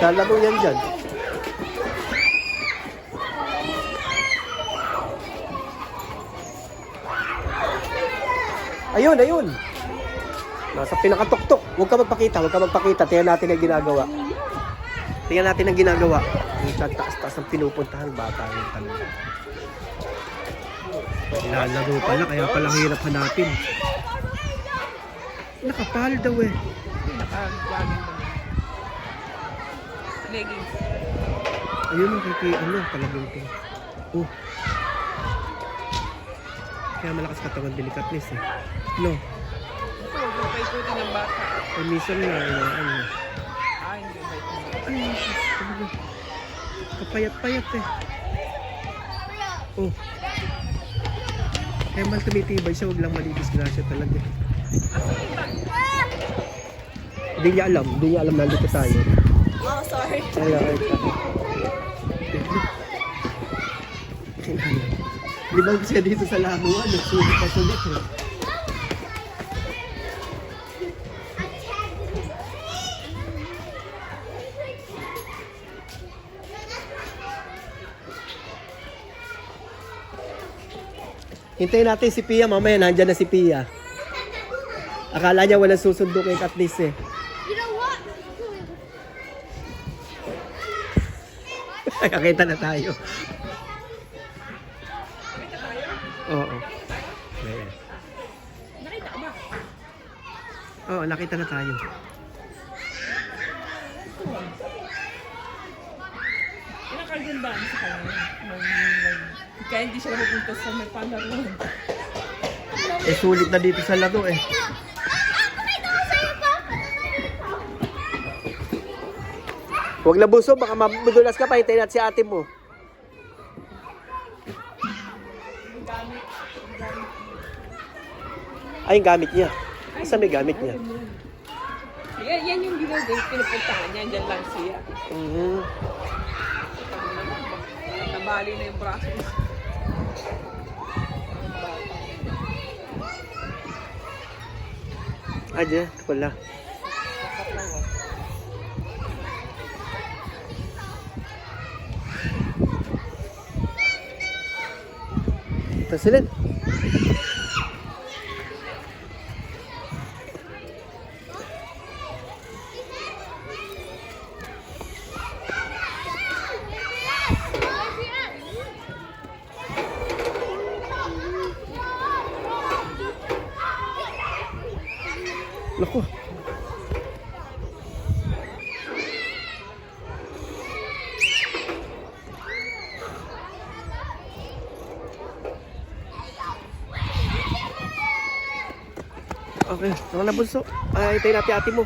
Lalaro yan dyan. Ayun, ayun. Nasa pinakatuktok. Huwag ka magpakita, huwag ka magpakita. Tingnan natin ang ginagawa. Tingnan natin ang ginagawa. Ang taas-taas ang pinupuntahan. Bata yung talaga. Lalaro pala, kaya pala hirap hanapin. Nakapal daw eh. Leggings. Ayun ang palagunting. Oh. Kaya malakas katawan delicatness eh. No. Ito, huwag mo paikutin ng bata. Ay, minsan na, ano. Ah, hindi ba ito? Ay, talaga. Kapayat-payat eh. Oh. Kaya man tumitibay siya, huwag lang malidisgrasya talaga. Hindi niya alam nandito tayo. Oh, sorry. Ay. Libang siya dito sa lamuan, nagsulit pa sulit eh. Hintayin natin si Pia, mamaya nandyan na si Pia. Akala niya walang susundo kay Katniss eh. You know what? Kakita na tayo. Oo. Yeah. Nakita ka ba? Oo, nakita na tayo. Pinakagandaan sa kanya. Kaya hindi siya napupunta sa may panaruhan. Eh, sulit na dito sa laro eh. Huwag na buso, baka madulas ka pa. Hintayin natin si ate mo. Ay, yung gamit niya. Saan may gamit niya? Yan yung pinupuntahan niya. Diyan lang siya. Nabali na yung braso. Ah, dyan. Wala. Ito sila. Naku. Okay, naman na bunso. Ay, tayo natin ate mo.